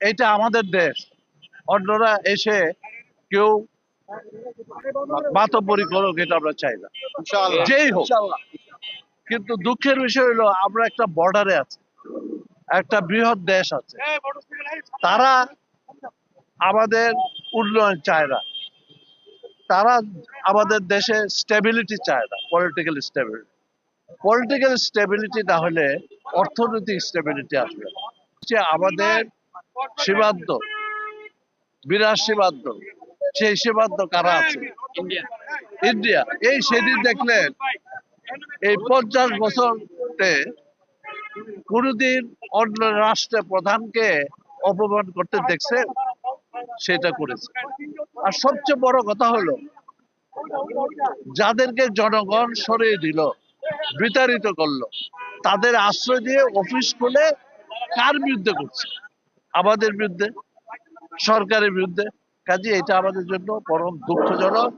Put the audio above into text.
এটা আমাদের দেশ, অন্যরা এসে কেউ মাতব্বরি করুক, এটা আমরা চাই না, ইনশাআল্লাহ। যেই হোক। কিন্তু দুঃখের বিষয় হলো আমরা একটা বর্ডারে আছি, একটা বৃহৎ দেশ আছে, তারা আমাদের উন্নয়ন চায় না, তারা আমাদের দেশে স্টেবিলিটি চায় না, পলিটিক্যাল স্টেবিলিটি। পলিটিক্যাল স্টেবিলিটি না হলে অর্থনৈতিক স্টেবিলিটি আসবে না। যে আমাদের সীমান্ত, বিরাট সীমান্ত, সেই সীমান্ত কারা আছে? ইন্ডিয়া। এই সেদিন দেখলেন এই 50 বছরে কোনদিন অন্য রাষ্ট্রের প্রধানকে অপমান করতে দেখছে? সেটা করেছে। আর সবচেয়ে বড় কথা হলো, যাদেরকে জনগণ সরিয়ে দিল, বিতাড়িত করলো, তাদের আশ্রয় দিয়ে অফিস খুলে কার বিরুদ্ধে করছে? আমাদের বিরুদ্ধে, সরকারের বিরুদ্ধে। কাজে এটা আমাদের জন্য পরম দুঃখজনক।